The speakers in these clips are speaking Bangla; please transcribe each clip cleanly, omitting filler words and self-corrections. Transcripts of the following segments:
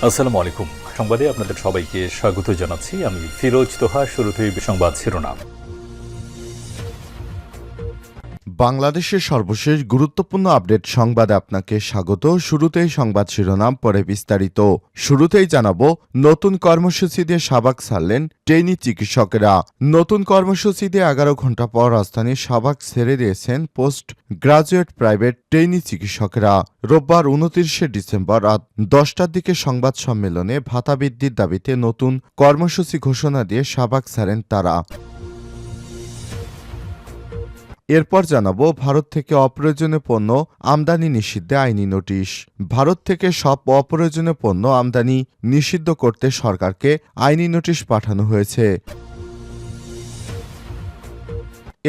আসসালামু আলাইকুম। সংবাদে আপনাদের সবাইকে স্বাগত জানাচ্ছি। আমি ফিরোজ তোহা। শুরুতেই সংবাদ শিরোনাম। বাংলাদেশের সর্বশেষ গুরুত্বপূর্ণ আপডেট সংবাদে আপনাকে স্বাগত। শুরুতেই সংবাদ শিরোনাম, পরে বিস্তারিত। শুরুতেই জানাবো, নতুন কর্মসূচি দিয়ে শাহবাগ ছাড়লেন ট্রেনি চিকিৎসকেরা। নতুন কর্মসূচি দিয়ে 11 ঘণ্টা পর রাজধানীর শাহবাগ ছেড়ে দিয়েছেন পোস্ট গ্রাজুয়েট প্রাইভেট ট্রেনি চিকিৎসকেরা। রোববার 29শে ডিসেম্বর রাত 10টার দিকে সংবাদ সম্মেলনে ভাতা বৃদ্ধির দাবিতে নতুন কর্মসূচি ঘোষণা দিয়ে শাহবাগ ছাড়েন তারা। এরপর জানাবো, ভারত থেকে অপ্রয়োজনীয় পণ্য আমদানি নিষিদ্ধে আইনি নোটিশ। ভারত থেকে সব অপ্রয়োজনীয় পণ্য আমদানি নিষিদ্ধ করতে সরকারকে আইনি নোটিশ পাঠানো হয়েছে।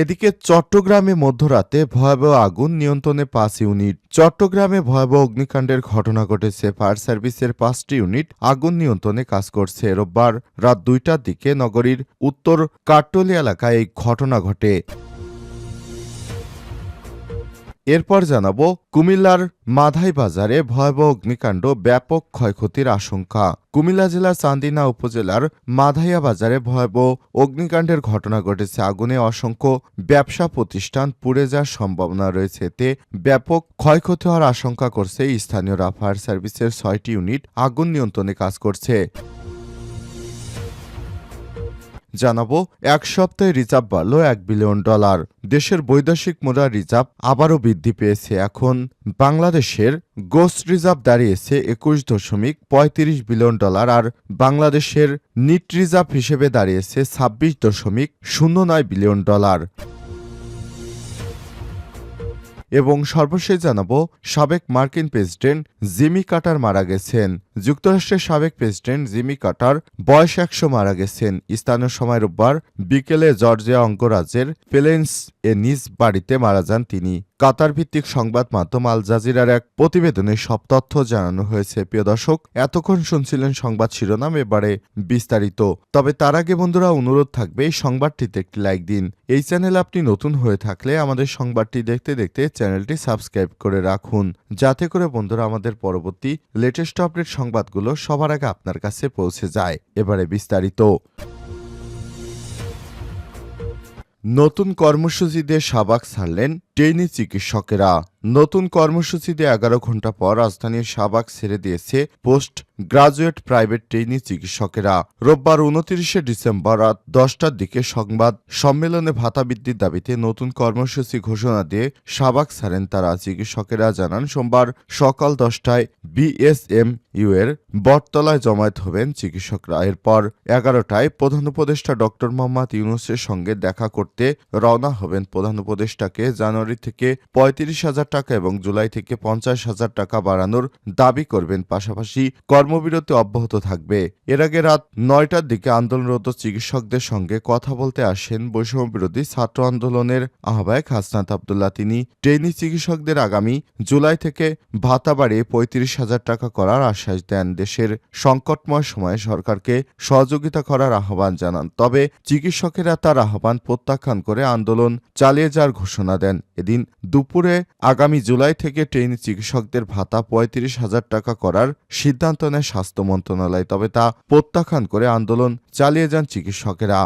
এদিকে চট্টগ্রামে মধ্যরাতে ভয়াবহ আগুন, নিয়ন্ত্রণে 5 ইউনিট। চট্টগ্রামে ভয়াবহ অগ্নিকাণ্ডের ঘটনা ঘটেছে। ফায়ার সার্ভিসের 5টি ইউনিট আগুন নিয়ন্ত্রণে কাজ করছে। রোববার রাত 2টার দিকে নগরীর উত্তর কাট্টলি এলাকায় এই ঘটনা ঘটে। এরপর জানাবো, কুমিল্লার মাধাই বাজারে ভয়াবহ অগ্নিকাণ্ড, ব্যাপক ক্ষয়ক্ষতির আশঙ্কা। কুমিল্লা জেলার চান্দিনা উপজেলার মাধাইয়া বাজারে ভয়াবহ অগ্নিকাণ্ডের ঘটনা ঘটেছে। আগুনে অসংখ্য ব্যবসা প্রতিষ্ঠান পুড়ে যাওয়ার সম্ভাবনা রয়েছে। এতে ব্যাপক ক্ষয়ক্ষতি হওয়ার আশঙ্কা করছে স্থানীয়রা। ফায়ার সার্ভিসের 6টি ইউনিট আগুন নিয়ন্ত্রণে কাজ করছে। জানাবো, এক সপ্তাহে রিজার্ভ বাড়ল $1 বিলিয়ন। দেশের বৈদেশিক মুদ্রা রিজার্ভ আবারও বৃদ্ধি পেয়েছে। এখন বাংলাদেশের গোস রিজার্ভ দাঁড়িয়েছে $21.35 বিলিয়ন, আর বাংলাদেশের নিট রিজার্ভ হিসেবে দাঁড়িয়েছে $26.09 বিলিয়ন। এবং সর্বশেষ জানাবো, সাবেক মার্কিন প্রেসিডেন্ট জিমি কার্টার মারা গেছেন। যুক্তরাষ্ট্রের সাবেক প্রেসিডেন্ট জিমি কার্টার বয়স 100 মারা গেছেন। স্থানীয় সময় রোববার বিকেলে জর্জিয়া অঙ্গরাজ্যের প্লেন্স এ নিজ বাড়িতে মারা যান তিনি। কাতার ভিত্তিক সংবাদ মাধ্যম আল জাজিরার এক প্রতিবেদনে সব তথ্য জানানো হয়েছে। প্রিয় দর্শক, এতক্ষণ শুনছিলেন সংবাদ শিরোনাম, এবারে বিস্তারিত। তবে তার আগে বন্ধুরা, অনুরোধ থাকবে এই সংবাদটিতে একটি লাইক দিন। এই চ্যানেলে আপনি নতুন হয়ে থাকলে আমাদের সংবাদটি দেখতে দেখতে চ্যানেলটি সাবস্ক্রাইব করে রাখুন, যাতে করে বন্ধুরা আমাদের পরবর্তী লেটেস্ট আপডেট সংবাদগুলো সবার আগে আপনার কাছে পৌঁছে যায়। এবারে বিস্তারিত। নতুন কর্মসূচি দিয়ে শাহবাগ ছাড়লেন ট্রেনি চিকিৎসকেরা। নতুন কর্মসূচি দিয়ে 11 ঘণ্টা পর রাজধানীর শাহবাগ ছেড়ে দিয়েছে পোস্ট গ্রাজুয়েট প্রাইভেট ট্রেনি চিকিৎসকেরা। রোববার 29শে ডিসেম্বর রাত 10টার দিকে সংবাদ সম্মেলনে ভাতা বৃদ্ধির দাবিতে নতুন কর্মসূচি ঘোষণা দিয়ে শাহবাগ ছাড়েন তারা। চিকিৎসকেরা জানান, সোমবার সকাল 10টায় বিএসএমইউ এর বটতলায় জমায়েত হবেন চিকিৎসকরা। এরপর 11টায় প্রধান উপদেষ্টা ডক্টর মোহাম্মদ ইউনূসের সঙ্গে দেখা করতে রওনা হবেন। প্রধান উপদেষ্টাকে জানুয়ারি থেকে 35,000 টাকা এবং জুলাই থেকে 50,000 টাকা বাড়ানোর দাবি করবেন। পাশাপাশি কর্মবিরতি অব্যাহত থাকবে। এর আগে রাত 9টার দিকে আন্দোলনরত চিকিৎসকদের সঙ্গে কথা বলতে আসেন বৈষম্যবিরোধী ছাত্র আন্দোলনের আহ্বায়ক হাসনাত আবদুল্লাহ। তিনি ট্রেনি চিকিৎসকদের আগামী জুলাই থেকে ভাতা বাড়িয়ে 35,000 টাকা করার আশ্বাস দেন। দেশের সংকটময় সময়ে সরকারকে সহযোগিতা করার আহ্বান জানান। তবে চিকিৎসকেরা তার আহ্বান প্রত্যাখ্যান করে আন্দোলন চালিয়ে যাওয়ার ঘোষণা দেন। এদিন দুপুরে আগামী জুলাই থেকে ট্রেনি চিকিৎসকদের ভাতা 35,000 টাকা করার সিদ্ধান্ত নেয় স্বাস্থ্য মন্ত্রণালয়। তবে তা প্রত্যাখ্যান করে আন্দোলন চালিয়ে যান চিকিৎসকেরা।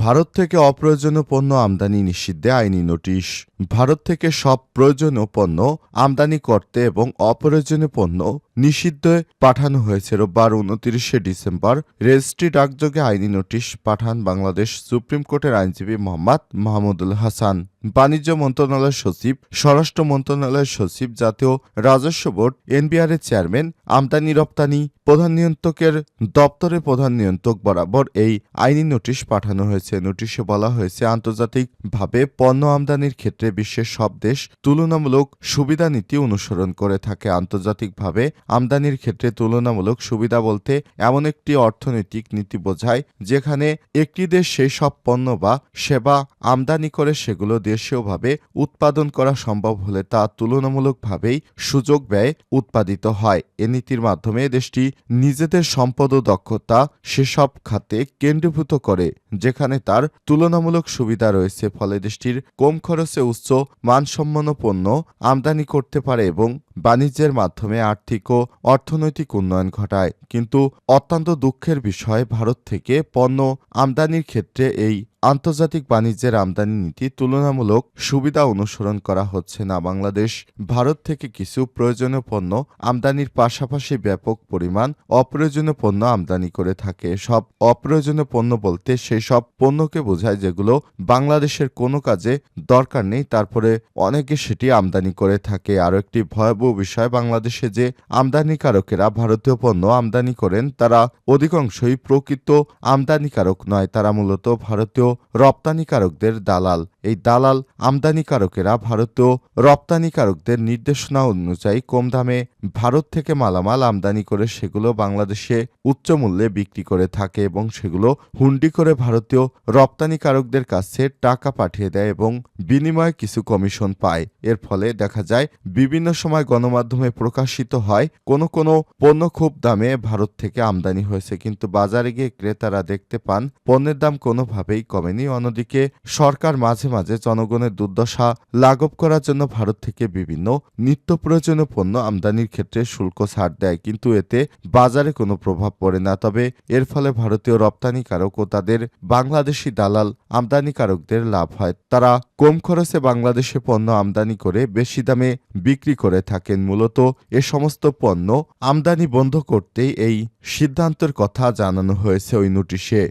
ভারত থেকে অপ্রয়োজনীয় পণ্য আমদানি নিষিদ্ধে আইনি নোটিশ। ভারত থেকে সব প্রয়োজনীয় পণ্য আমদানি করতে এবং অপ্রয়োজনীয় পণ্য নিষিদ্ধে পাঠানো হয়েছে। রোববার 29শে ডিসেম্বর রেজিস্ট্রি ডাকযোগে আইনি নোটিশ পাঠান বাংলাদেশ সুপ্রিম কোর্টের আইনজীবী মোহাম্মদ মাহমুদুল হাসান। বাণিজ্য মন্ত্রণালয়ের সচিব, স্বরাষ্ট্র মন্ত্রণালয়ের সচিব, জাতীয় রাজস্ব বোর্ড এনবিআর এর চেয়ারম্যান, আমদানি রপ্তানি প্রধান নিয়ন্ত্রকের দপ্তরের প্রধান নিয়ন্ত্রক বরাবর এই আইনি নোটিশ পাঠানো হয়েছে। নোটিশে বলা হয়েছে, আন্তর্জাতিকভাবে পণ্য আমদানির ক্ষেত্রে বিশ্বের সব দেশ তুলনামূলক সুবিধা নীতি অনুসরণ করে থাকে। আন্তর্জাতিকভাবে আমদানির ক্ষেত্রে তুলনামূলক সুবিধা বলতে এমন একটি অর্থনৈতিক নীতি বোঝায় যেখানে একটি দেশ সেই সব পণ্য বা সেবা আমদানি করে সেগুলো দেশীয়ভাবে উৎপাদন করা সম্ভব হলে তা তুলনামূলকভাবেই সুযোগ ব্যয়ে উৎপাদিত হয়। এ নীতির মাধ্যমে দেশটি নিজেদের সম্পদ ও দক্ষতা সেসব খাতে কেন্দ্রীভূত করে যেখানে তার তুলনামূলক সুবিধা রয়েছে, ফলে দেশটির কম খরচে উচ্চ মানসম্পন্ন পণ্য আমদানি করতে পারে এবং বাণিজ্যের মাধ্যমে আর্থিক ও অর্থনৈতিক উন্নয়ন ঘটায়। কিন্তু অত্যন্ত দুঃখের বিষয়, ভারত থেকে পণ্য আমদানির ক্ষেত্রে এই আন্তর্জাতিক বাণিজ্যের আমদানি নীতি তুলনামূলক সুবিধা অনুসরণ করা হচ্ছে না। বাংলাদেশ ভারত থেকে কিছু প্রয়োজনীয় পণ্য আমদানির পাশাপাশি ব্যাপক পরিমাণ অপ্রয়োজনীয় পণ্য আমদানি করে থাকে। সব অপ্রয়োজনীয় পণ্য বলতে সেই সব পণ্যকে বোঝায় যেগুলো বাংলাদেশের কোনো কাজে দরকার নেই, তারপরে অনেকে সেটি আমদানি করে থাকে। আরও একটি ভয়াবহ বিষয়, বাংলাদেশে যে আমদানিকারকেরা ভারতীয় পণ্য আমদানি করেন তারা অধিকাংশই প্রকৃত আমদানিকারক নয়, তারা মূলত ভারতীয় রপ্তানিকারকদের দালাল। এই দালাল আমদানিকারকেরা ভারতীয় রপ্তানিকারকদের নির্দেশনা অনুযায়ী কম দামে ভারত থেকে মালামাল আমদানি করে সেগুলো বাংলাদেশে উচ্চ মূল্যে বিক্রি করে থাকে এবং সেগুলো হুন্ডি করে ভারতীয় রপ্তানিকারকদের কাছে টাকা পাঠিয়ে দেয় এবং বিনিময়ে কিছু কমিশন পায়। এর ফলে দেখা যায় বিভিন্ন সময় গণমাধ্যমে প্রকাশিত হয় কোনো কোনো পণ্য খুব দামে ভারত থেকে আমদানি হয়েছে, কিন্তু বাজারে গিয়ে ক্রেতারা দেখতে পান পণ্যের দাম কোনোভাবেই কমেনি। অন্যদিকে সরকার মাঝে মাঝে জনগণের দুর্দশা লাঘব করার জন্য ভারত থেকে বিভিন্ন নিত্য প্রয়োজনীয় পণ্য আমদানির ক্ষেত্রে শুল্ক ছাড় দেয়, কিন্তু এতে বাজারে কোনো প্রভাব পড়ে না। তবে এর ফলে ভারতীয় রপ্তানিকারক ও তাদের বাংলাদেশি দালাল আমদানিকারকদের লাভ হয়। তারা কম খরচে বাংলাদেশে পণ্য আমদানি করে বেশি দামে বিক্রি করে থাকেন। মূলত এ সমস্ত পণ্য আমদানি বন্ধ করতেই এই সিদ্ধান্তের কথা জানানো হয়েছে ওই নোটিশে।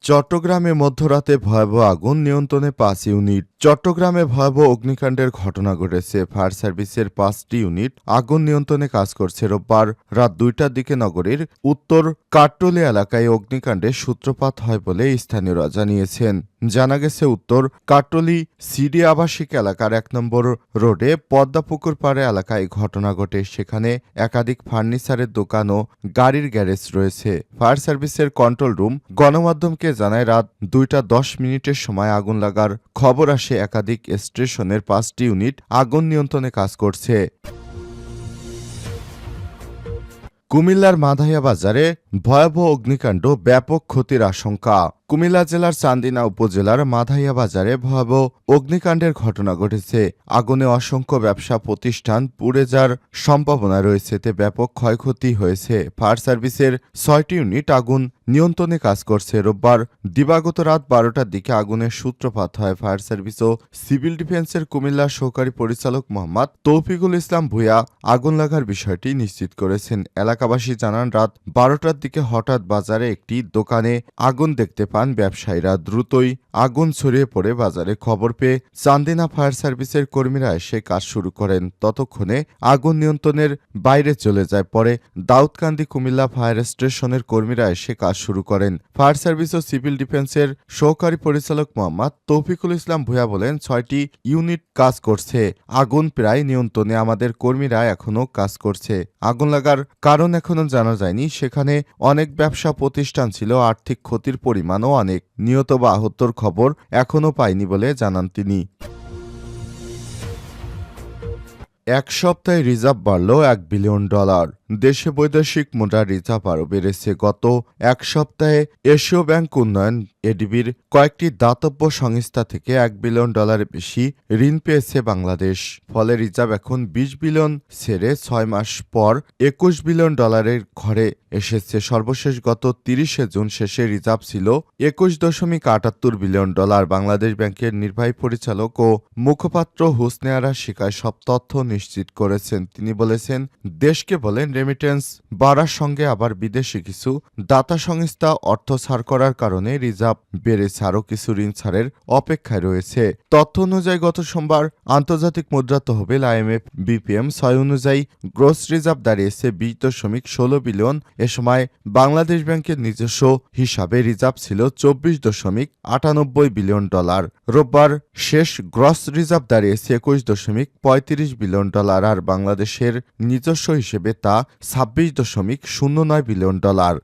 চট্টগ্রামে মধ্যরাতে ভয়াবহ আগুন, নিয়ন্ত্রণে 5 ইউনিট। চট্টগ্রামে ভয়াবহ অগ্নিকাণ্ডের ঘটনা ঘটেছে। ফায়ার সার্ভিসের 5টি ইউনিট আগুন নিয়ন্ত্রণে কাজ করছে। রোববার রাত 2টার দিকে নগরীর উত্তর কাট্টলি এলাকায় অগ্নিকাণ্ডের সূত্রপাত হয় বলে স্থানীয়রা জানিয়েছেন। জানা গেছে, উত্তর কাট্টলি সিডি আবাসিক এলাকার 1 নম্বর রোডে পদ্মাপুকুর পাড়ে এলাকায় ঘটনা ঘটে। সেখানে একাধিক ফার্নিচারের দোকান ও গাড়ির গ্যারেজ রয়েছে। ফায়ার সার্ভিসের কন্ট্রোল রুম গণমাধ্যমকে জানায় রাত 2:10 সময় আগুন লাগার খবর আসে। একাধিক স্টেশনের 5টি ইউনিট আগুন নিয়ন্ত্রণে কাজ করছে। কুমিল্লার মাধাইয়া বাজারে ভয়াবহ অগ্নিকাণ্ড, ব্যাপক ক্ষতির আশঙ্কা। কুমিল্লা জেলার চান্দিনা উপজেলার মাধাইয়া বাজারে ভয়াবহ অগ্নিকাণ্ডের ঘটনা ঘটেছে। আগুনে অসংখ্য ব্যবসা প্রতিষ্ঠান পুড়ে যাওয়ার সম্ভাবনা রয়েছে, এতে ব্যাপক ক্ষয়ক্ষতি হয়েছে। ফায়ার সার্ভিসের 6টি ইউনিট আগুন নিয়ন্ত্রণে কাজ করছে। রোববার দিবাগত রাত 12টার দিকে আগুনের সূত্রপাত হয়। ফায়ার সার্ভিস ও সিভিল ডিফেন্সের কুমিল্লার সহকারী পরিচালক মোহাম্মদ তৌফিকুল ইসলাম ভূঁইয়া আগুন লাগার বিষয়টি নিশ্চিত করেছেন। এলাকাবাসী জানান, রাত 12টার দিকে হঠাৎ বাজারে একটি দোকানে আগুন দেখতে পান ব্যবসায়ীরা। দ্রুতই আগুন ছড়িয়ে পড়ে বাজারে। খবর পেয়ে চান্দিনা ফায়ার সার্ভিসের কর্মীরা এসে কাজ শুরু করেন। ততক্ষণে আগুন নিয়ন্ত্রণের বাইরে চলে যায়। পরে দাউদকান্দি কুমিল্লা ফায়ার স্টেশনের কর্মীরা এসে কাজ শুরু করেন। ফায়ার সার্ভিস ও সিভিল ডিফেন্সের সহকারী পরিচালক মোহাম্মদ তৌফিকুল ইসলাম ভূঁইয়া বলেন, 6টি ইউনিট কাজ করছে। আগুন প্রায় নিয়ন্ত্রণে, আমাদের কর্মীরা এখনও কাজ করছে। আগুন লাগার কারণ এখনও জানা যায়নি। সেখানে অনেক ব্যবসা প্রতিষ্ঠান ছিল, আর্থিক ক্ষতির পরিমাণও অনেক। নিহত বা আহতর খবর এখনও পায়নি বলে জানান তিনি। এক সপ্তাহে রিজার্ভ বাড়ল $1 বিলিয়ন। দেশে বৈদেশিক মুদ্রার রিজার্ভ আরও বেড়েছে। গত এক সপ্তাহে এশীয় ব্যাংক উন্নয়ন এডিবির কয়েকটি দাতব্য সংস্থা থেকে $1 বিলিয়ন বেশি ঋণ পেয়েছে বাংলাদেশ। ফলে রিজার্ভ এখন 20 বিলিয়ন ছেড়ে 6 মাস পর $21 বিলিয়ন ঘরে এসেছে। সর্বশেষ গত 30 জুন শেষে রিজার্ভ ছিল $21.78 বিলিয়ন। বাংলাদেশ ব্যাংকের নির্বাহী পরিচালক ও মুখপাত্র হোসনে আরা শিকায় সব তথ্য নিশ্চিত করেছেন। তিনি বলেছেন, দেশকে বলেন রেমিটেন্স বাড়ার সঙ্গে আবার বিদেশি কিছু দাতা সংস্থা অর্থ ছাড় করার কারণে রিজার্ভ বেড়েছে, আরও কিছু ঋণ ছাড়ের অপেক্ষায় রয়েছে। তথ্য অনুযায়ী গত সোমবার আন্তর্জাতিক মুদ্রা তহবিল IMF BPM 6 অনুযায়ী গ্রস রিজার্ভ দাঁড়িয়েছে 20.16 বিলিয়ন। এ সময় বাংলাদেশ ব্যাংকের নিজস্ব হিসাবে রিজার্ভ ছিল 24.98 বিলিয়ন ডলার। রোববার শেষ গ্রস রিজার্ভ দাঁড়িয়েছে 21.35 বিলিয়ন ডলার, আর বাংলাদেশের নিজস্ব হিসেবে তা 26.09 বিলিয়ন ডলার।